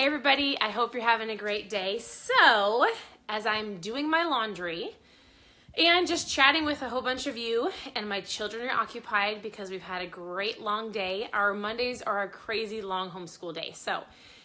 Hey everybody, I hope you're having a great day. So, as I'm doing my laundry and just chatting with a whole bunch of you, and my children are occupied because we've had a great long day. Our Mondays are a crazy long homeschool day. So,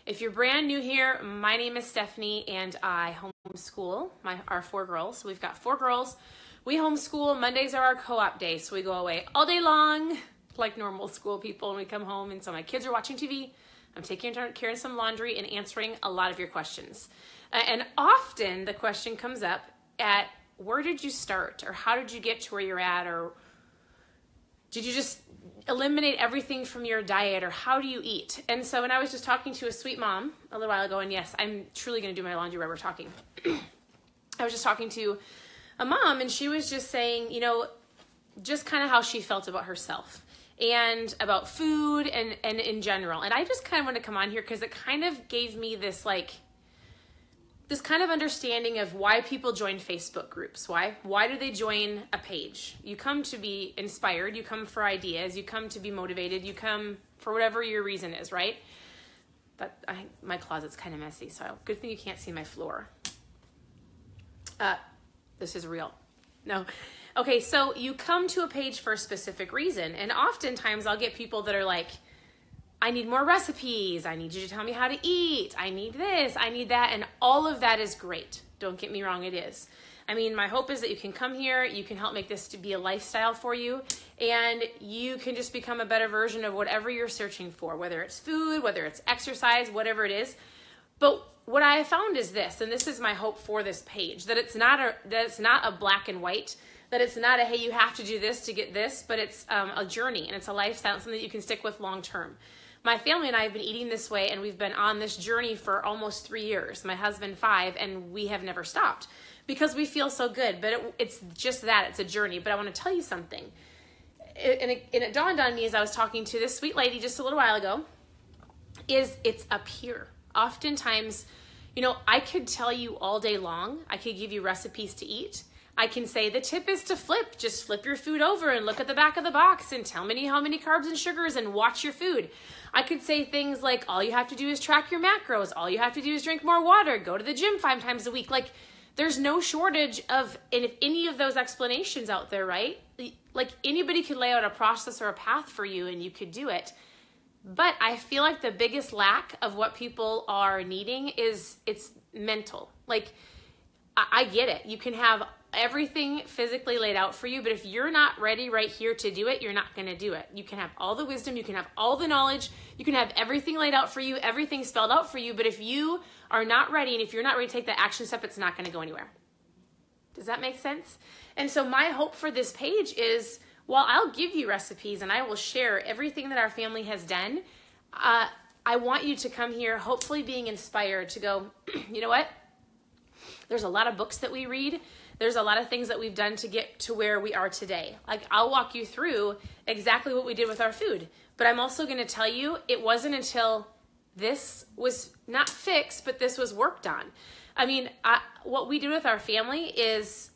if you're brand new here, my name is Stephanie and I homeschool our 4 girls. So we've got 4 girls. We homeschool. Mondays are our co-op days. So we go away all day long like normal school people, and we come home, and so my kids are watching TV. I'm taking care of some laundry and answering a lot of your questions. And often the question comes up at, where did you start? Or how did you get to where you're at? Or did you just eliminate everything from your diet? Or how do you eat? And so when I was just talking to a sweet mom a little while ago, and yes, I'm truly going to do my laundry while we're talking. I was just talking to a mom, and she was just saying, you know, just kind of how she felt about herself and about food and in general. And I just kind of want to come on here because it kind of gave me this this kind of understanding of why people join Facebook groups. Why do they join a page? You come to be inspired, you come for ideas, you come to be motivated, you come for whatever your reason is, right? But my closet's kind of messy, so good thing you can't see my floor. This is real. No. Okay, so you come to a page for a specific reason, and oftentimes I'll get people that are like, I need more recipes, I need you to tell me how to eat, I need this, I need that, and all of that is great. Don't get me wrong, it is. I mean, my hope is that you can come here, you can help make this to be a lifestyle for you, and you can just become a better version of whatever you're searching for, whether it's food, whether it's exercise, whatever it is. But what I have found is this, and this is my hope for this page, that it's not a black and white, that it's not a, hey, you have to do this to get this, but it's a journey, and it's a lifestyle, something that you can stick with long term. My family and I have been eating this way, and we've been on this journey for almost 3 years. My husband 5, and we have never stopped because we feel so good. But it's just that, it's a journey. But I want to tell you something. And it dawned on me as I was talking to this sweet lady just a little while ago, is it's up here. Oftentimes, you know, I could tell you all day long, I could give you recipes to eat. I can say the tip is to just flip your food over and look at the back of the box and tell me how many carbs and sugars and watch your food. I could say things like, all you have to do is track your macros. All you have to do is drink more water, go to the gym 5 times a week. Like, there's no shortage of any of those explanations out there, right? Like, anybody could lay out a process or a path for you and you could do it. But I feel like the biggest lack of what people are needing is it's mental. Like, I get it. You can have everything physically laid out for you, but if you're not ready right here to do it, you're not going to do it. You can have all the wisdom, you can have all the knowledge, you can have everything laid out for you, everything spelled out for you, but if you are not ready and if you're not ready to take the action step, it's not going to go anywhere. Does that make sense? And so my hope for this page is, while I'll give you recipes and I will share everything that our family has done, I want you to come here hopefully being inspired to go, you know what? There's a lot of books that we read. There's a lot of things that we've done to get to where we are today. Like, I'll walk you through exactly what we did with our food. But I'm also going to tell you, it wasn't until this was not fixed, but this was worked on. I mean, what we did with our family is,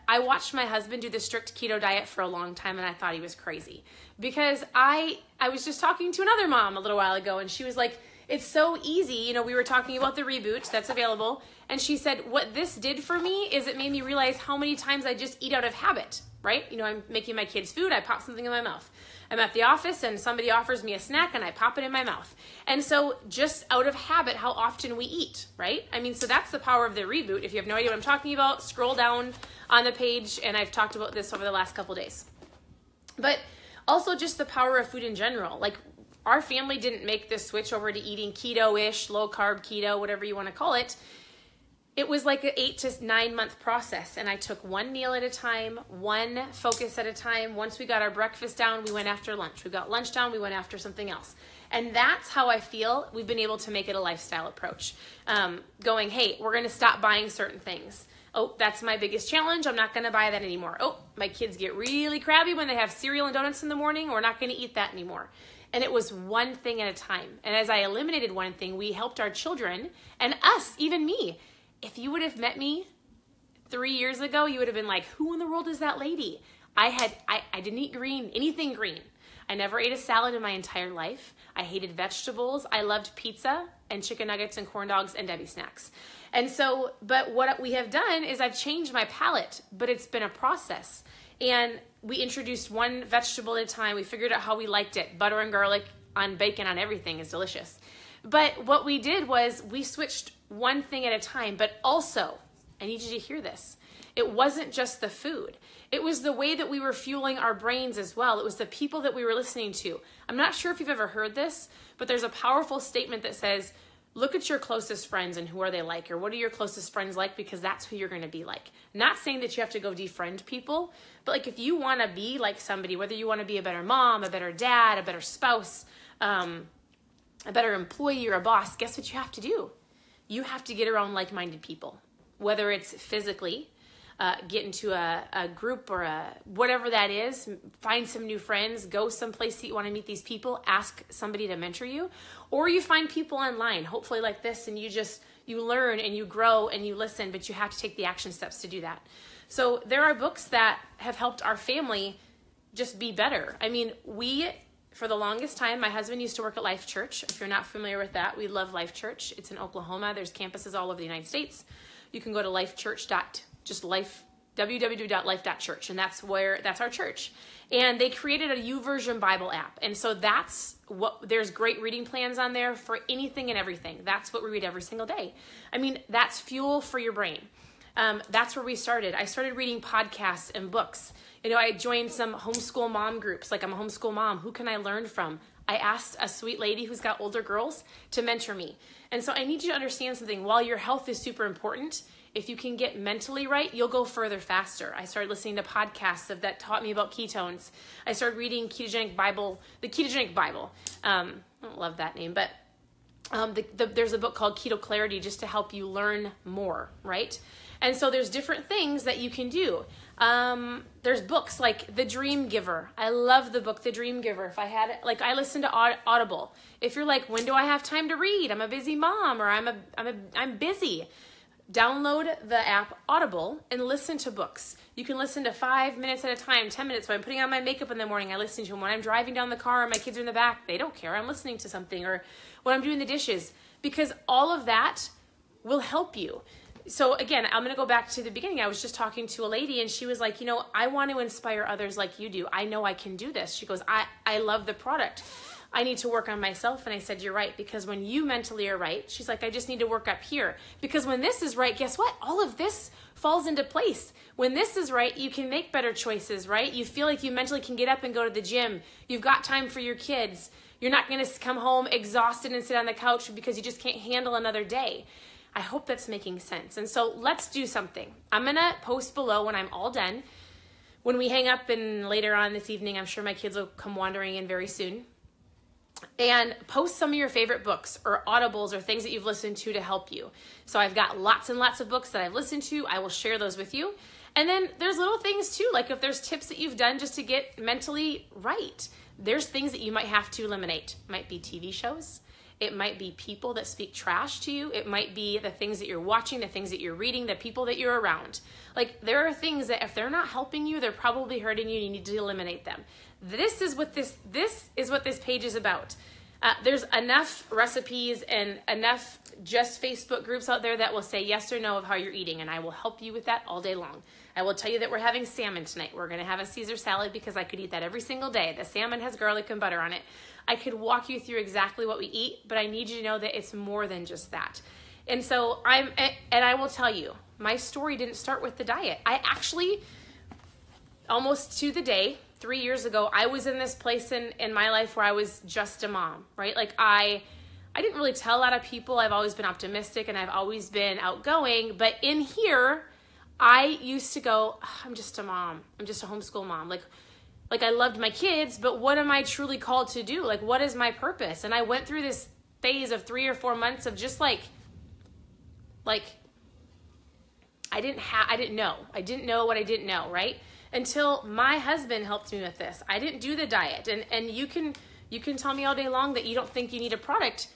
I watched my husband do the strict keto diet for a long time, and I thought he was crazy. Because I was just talking to another mom a little while ago, and she was like, it's so easy. You know, we were talking about the reboot that's available. And she said, what this did for me is it made me realize how many times I just eat out of habit, right? You know, I'm making my kids food. I pop something in my mouth. I'm at the office and somebody offers me a snack and I pop it in my mouth. And so just out of habit, how often we eat, right? I mean, so that's the power of the reboot. If you have no idea what I'm talking about, scroll down on the page. And I've talked about this over the last couple days. But also just the power of food in general. Like, our family didn't make this switch over to eating keto-ish, low-carb keto, whatever you want to call it. It was like an 8 to 9 month process, and I took one meal at a time, one focus at a time. Once we got our breakfast down, we went after lunch. We got lunch down, we went after something else. And that's how I feel we've been able to make it a lifestyle approach. Going, hey, we're going to stop buying certain things. Oh, that's my biggest challenge. I'm not going to buy that anymore. Oh, my kids get really crabby when they have cereal and donuts in the morning. We're not going to eat that anymore. And it was one thing at a time. And as I eliminated one thing, we helped our children and us, even me. If you would have met me 3 years ago, you would have been like, who in the world is that lady? I didn't eat green, anything green. I never ate a salad in my entire life. I hated vegetables. I loved pizza and chicken nuggets and corn dogs and Debbie snacks. And so, but what we have done is I've changed my palate, but it's been a process. And we introduced one vegetable at a time. We figured out how we liked it. Butter and garlic on bacon on everything is delicious. But what we did was we switched one thing at a time, but also, I need you to hear this. It wasn't just the food. It was the way that we were fueling our brains as well. It was the people that we were listening to. I'm not sure if you've ever heard this, but there's a powerful statement that says, look at your closest friends and who are they like, or what are your closest friends like, because that's who you're going to be like. Not saying that you have to go defriend people, but like if you want to be like somebody, whether you want to be a better mom, a better dad, a better spouse, a better employee or a boss, guess what you have to do? You have to get around like-minded people, whether it's physically, get into a group or whatever that is, find some new friends, go someplace that you want to meet these people, ask somebody to mentor you, or you find people online, hopefully like this, and you learn and you grow and you listen, but you have to take the action steps to do that. So there are books that have helped our family just be better. I mean, for the longest time, my husband used to work at Life Church. If you're not familiar with that, we love Life Church. It's in Oklahoma. There's campuses all over the United States. You can go to www.life.church, and that's our church. And they created a YouVersion Bible app. And so there's great reading plans on there for anything and everything. That's what we read every single day. I mean, that's fuel for your brain. That's where we started. I started reading podcasts and books. I joined some homeschool mom groups. Like, I'm a homeschool mom. Who can I learn from? I asked a sweet lady who's got older girls to mentor me. And so I need you to understand something. While your health is super important, if you can get mentally right, you'll go further faster. I started listening to podcasts that taught me about ketones. I started reading the Ketogenic Bible. I don't love that name, but there's a book called Keto Clarity just to help you learn more, right? And so there's different things that you can do. There's books like The Dream Giver. I love the book, The Dream Giver. If I had it, I listen to Audible. If you're like, when do I have time to read? I'm a busy mom, or I'm busy. Download the app Audible and listen to books. You can listen to 5 minutes at a time, 10 minutes. When I'm putting on my makeup in the morning, I listen to them. When I'm driving down the car and my kids are in the back, they don't care. I'm listening to something. Or when I'm doing the dishes, because all of that will help you. So again, I'm going to go back to the beginning. I was just talking to a lady and she was like, I want to inspire others like you do. I know I can do this. She goes, I love the product. I need to work on myself. And I said, you're right, because when you mentally are right, she's like, I just need to work up here. Because when this is right, guess what? All of this falls into place. When this is right, you can make better choices, right? You feel like you mentally can get up and go to the gym. You've got time for your kids. You're not going to come home exhausted and sit on the couch because you just can't handle another day. I hope that's making sense. And so let's do something. I'm going to post below when I'm all done. When we hang up and later on this evening, I'm sure my kids will come wandering in very soon. And post some of your favorite books or audibles or things that you've listened to help you. So I've got lots and lots of books that I've listened to. I will share those with you. And then there's little things too, like if there's tips that you've done just to get mentally right. There's things that you might have to eliminate. It might be TV shows. It might be people that speak trash to you. It might be the things that you're watching, the things that you're reading, the people that you're around. There are things that if they're not helping you, they're probably hurting you. You need to eliminate them. This is what this page is about. There's enough recipes and enough just Facebook groups out there that will say yes or no of how you're eating, and I will help you with that all day long. I will tell you that we're having salmon tonight. We're going to have a Caesar salad because I could eat that every single day. The salmon has garlic and butter on it. I could walk you through exactly what we eat, but I need you to know that it's more than just that. And so I will tell you, my story didn't start with the diet. I actually, almost to the day, 3 years ago, I was in this place in my life where I was just a mom, right? I didn't really tell a lot of people. I've always been optimistic and I've always been outgoing, but in here, I used to go, I'm just a mom. I'm just a homeschool mom. I loved my kids, but what am I truly called to do? What is my purpose? And I went through this phase of 3 or 4 months of just I didn't know. I didn't know what I didn't know, right? Until my husband helped me with this. I didn't do the diet. And you can tell me all day long that you don't think you need a product.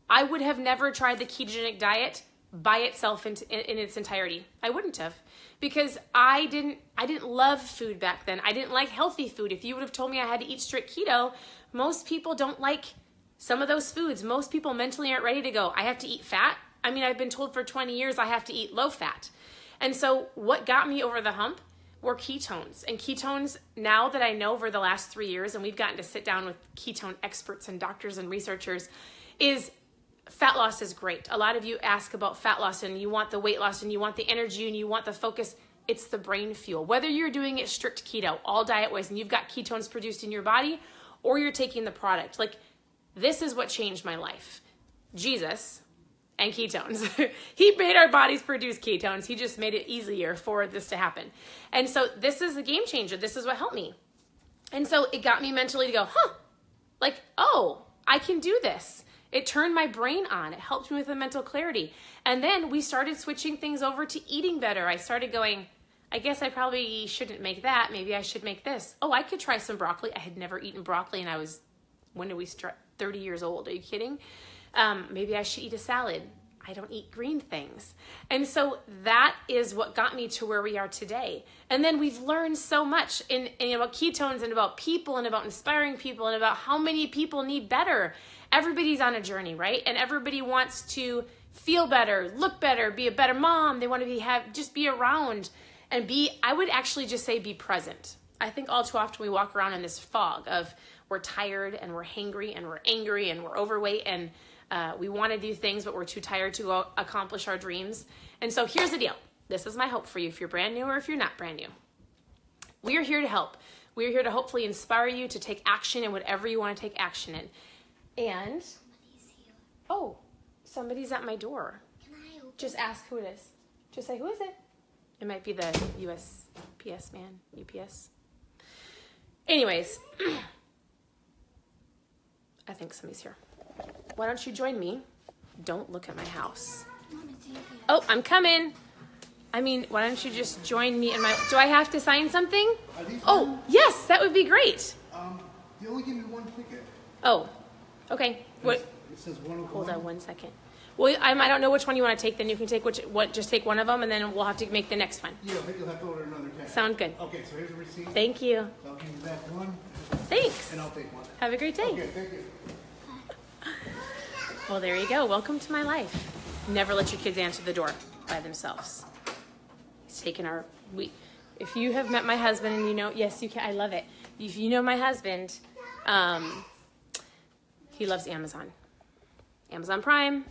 I would have never tried the ketogenic diet by itself in its entirety. I wouldn't have, because I didn't love food back then. I didn't like healthy food. If you would have told me I had to eat strict keto, most people don't like some of those foods. Most people mentally aren't ready to go, I have to eat fat. I mean, I've been told for 20 years I have to eat low fat. And so what got me over the hump were ketones. And ketones, now that I know over the last 3 years, and we've gotten to sit down with ketone experts and doctors and researchers, is fat loss is great. A lot of you ask about fat loss and you want the weight loss and you want the energy and you want the focus. It's the brain fuel. Whether you're doing it strict keto, all diet ways, and you've got ketones produced in your body, or you're taking the product. Like, this is what changed my life. Jesus and ketones. He made our bodies produce ketones. He just made it easier for this to happen. And so this is a game changer. This is what helped me. And so it got me mentally to go, like, oh, I can do this. It turned my brain on. It helped me with the mental clarity. And then we started switching things over to eating better. I started going, I guess I probably shouldn't make that. Maybe I should make this. Oh, I could try some broccoli. I had never eaten broccoli, and I was, when did we start? 30 years old. Are you kidding? Maybe I should eat a salad. I don't eat green things. And so that is what got me to where we are today. And then we've learned so much in about ketones and about people and about inspiring people and about how many people need better. Everybody's on a journey, right? And everybody wants to feel better, look better, be a better mom. They want to just be around and I would actually just say be present. I think all too often we walk around in this fog of we're tired and we're hangry and we're angry and we're overweight and we want to do things, but we're too tired to go accomplish our dreams. And so here's the deal. This is my hope for you if you're brand new or if you're not brand new. We are here to help. We are here to hopefully inspire you to take action in whatever you want to take action in. And, oh, somebody's at my door. Can I open? Just ask who it is. Just say, who is it? It might be the USPS man, UPS. Anyways, I think somebody's here. Why don't you join me? Don't look at my house. Oh, I'm coming. I mean, why don't you just join me in my... Do I have to sign something? Oh, yes, that would be great. They only give me one ticket. Oh, okay. What? It says 101. Hold on 1 second. Well, I don't know which one you want to take. Then you can take just take one of them, and then we'll have to make the next one. Yeah, I think you'll have to order another tag. Sound good. Okay, so here's a receipt. Thank you. So I'll give you that one. Thanks. And I'll take one. Have a great day. Okay, thank you. Well, there you go. Welcome to my life. Never let your kids answer the door by themselves. He's taken our... If you have met my husband and you know... Yes, you can. I love it. If you know my husband, he loves Amazon. Amazon Prime.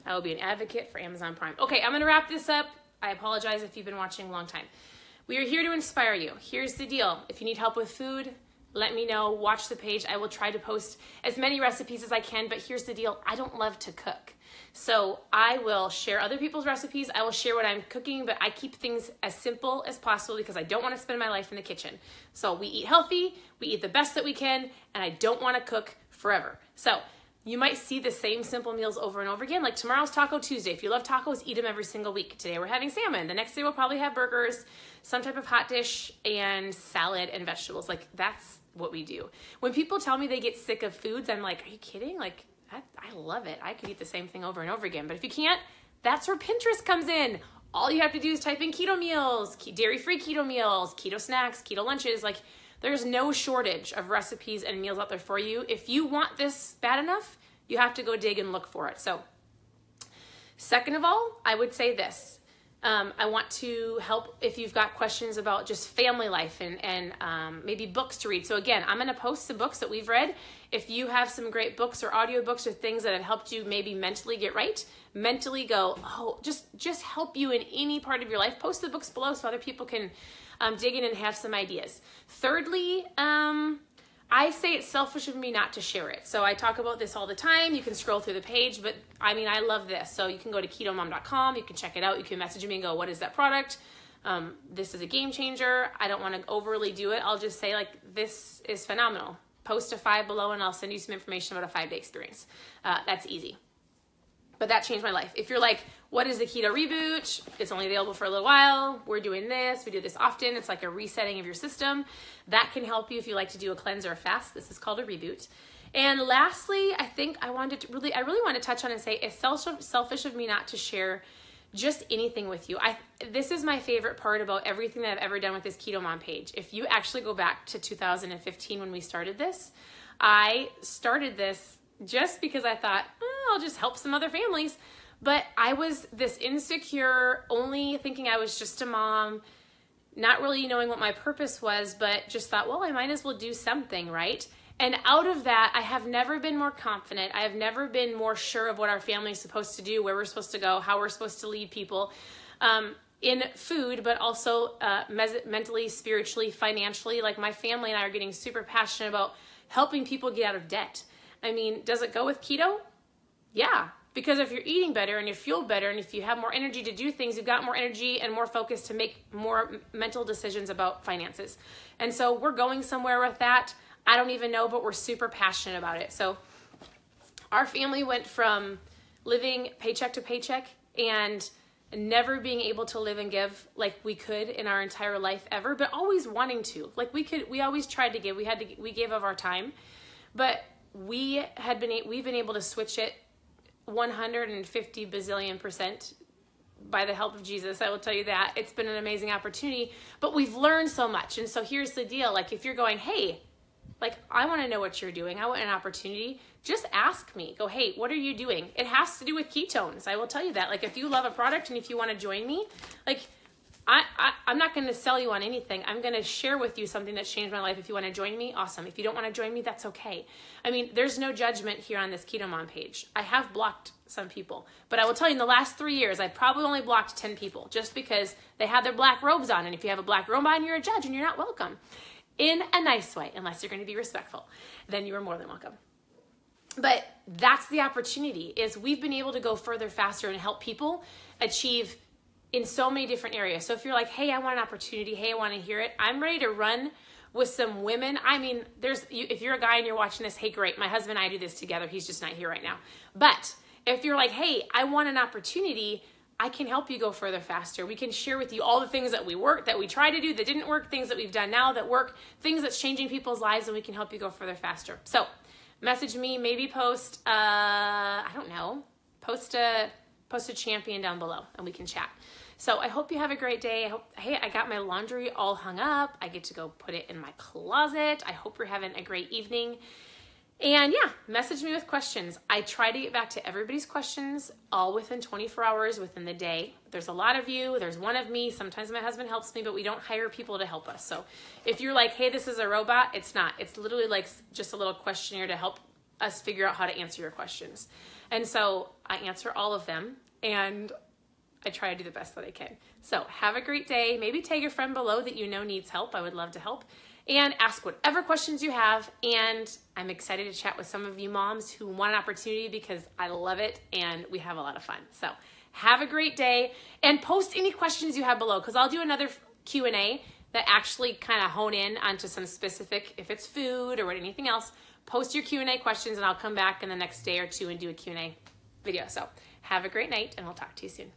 I will be an advocate for Amazon Prime. Okay, I'm going to wrap this up. I apologize if you've been watching a long time. We are here to inspire you. Here's the deal. If you need help with food, let me know. Watch the page. I will try to post as many recipes as I can, but here's the deal. I don't love to cook. So I will share other people's recipes. I will share what I'm cooking, but I keep things as simple as possible because I don't want to spend my life in the kitchen. So we eat healthy, we eat the best that we can, and I don't want to cook forever. So you might see the same simple meals over and over again. Like tomorrow's Taco Tuesday. If you love tacos, eat them every single week. Today we're having salmon. The next day we'll probably have burgers, some type of hot dish, and salad and vegetables. Like that's what we do. When people tell me they get sick of foods, I'm like, are you kidding? Like I love it. I could eat the same thing over and over again. But if you can't, that's where Pinterest comes in. All you have to do is type in keto meals, dairy-free keto meals, keto snacks, keto lunches. Like there's no shortage of recipes and meals out there for you. If you want this bad enough, you have to go dig and look for it. So second of all, I would say this. I want to help if you've got questions about just family life and maybe books to read. So again, I'm going to post the books that we've read. If you have some great books or audiobooks or things that have helped you maybe mentally get right, mentally go, oh, just help you in any part of your life, post the books below so other people can dig in and have some ideas. Thirdly, I say it's selfish of me not to share it. So I talk about this all the time. You can scroll through the page, but I mean, I love this. So you can go to ketomom.com. You can check it out. You can message me and go, what is that product? This is a game changer. I don't want to overly do it. I'll just say like, this is phenomenal. Post a 5 below and I'll send you some information about a 5-day experience. That's easy. But that changed my life. If you're like, what is the keto reboot? It's only available for a little while. We're doing this. We do this often. It's like a resetting of your system. That can help you if you like to do a cleanse or a fast. This is called a reboot. And lastly, I think I really want to touch on and say it's selfish of me not to share just anything with you. This is my favorite part about everything that I've ever done with this KetoMOM page. If you actually go back to 2015 when we started this, I started this just because I thought, I'll just help some other families. But I was this insecure, only thinking I was just a mom, not really knowing what my purpose was, but just thought, well, I might as well do something, right? And out of that, I have never been more confident. I have never been more sure of what our family is supposed to do, where we're supposed to go, how we're supposed to lead people in food, but also mentally, spiritually, financially. Like my family and I are getting super passionate about helping people get out of debt. I mean, does it go with keto? Yeah, because if you're eating better and you feel better and if you have more energy to do things, you've got more energy and more focus to make more mental decisions about finances. And so we're going somewhere with that. I don't even know, but we're super passionate about it. So our family went from living paycheck to paycheck and never being able to live and give like we could in our entire life ever, but always wanting to. Like we always tried to give. We gave of our time, but we've been able to switch it 150 bazillion% by the help of Jesus. I will tell you that. It's been an amazing opportunity, but we've learned so much. And so here's the deal. Like if you're going, hey, like, I want to know what you're doing. I want an opportunity. Just ask me. Go, hey, what are you doing? It has to do with ketones. I will tell you that. Like, if you love a product and if you want to join me, like, I'm not going to sell you on anything. I'm going to share with you something that's changed my life. If you want to join me, awesome. If you don't want to join me, that's okay. I mean, there's no judgment here on this KetoMOM page. I have blocked some people, but I will tell you in the last 3 years, I probably only blocked 10 people just because they had their black robes on. And if you have a black robe on, you're a judge and you're not welcome. In a nice way, unless you're going to be respectful, then you are more than welcome. But that's the opportunity, is we've been able to go further, faster, and help people achieve in so many different areas. So if you're like, hey, I want an opportunity, hey, I want to hear it, I'm ready to run with some women. I mean, if you're a guy and you're watching this, hey, great, my husband and I do this together. He's just not here right now. But if you're like, hey, I want an opportunity, I can help you go further, faster. We can share with you all the things that we try to do that didn't work, things that we've done now that work, things that's changing people's lives, and we can help you go further, faster. So message me, maybe post, I don't know, post a champion down below and we can chat. So I hope you have a great day. I got my laundry all hung up. I get to go put it in my closet. I hope you're having a great evening. And yeah, message me with questions. I try to get back to everybody's questions all within 24 hours within the day. There's a lot of you. There's one of me. Sometimes my husband helps me, but we don't hire people to help us. So if you're like, hey, this is a robot, it's not. It's literally like just a little questionnaire to help us figure out how to answer your questions. And so I answer all of them and I try to do the best that I can. So have a great day. Maybe tag a friend below that you know needs help. I would love to help. And ask whatever questions you have. And I'm excited to chat with some of you moms who want an opportunity because I love it and we have a lot of fun. So have a great day and post any questions you have below because I'll do another Q&A that actually kind of hone in onto some specific, if it's food or anything else, post your Q&A questions and I'll come back in the next day or two and do a Q&A video. So have a great night and we'll talk to you soon.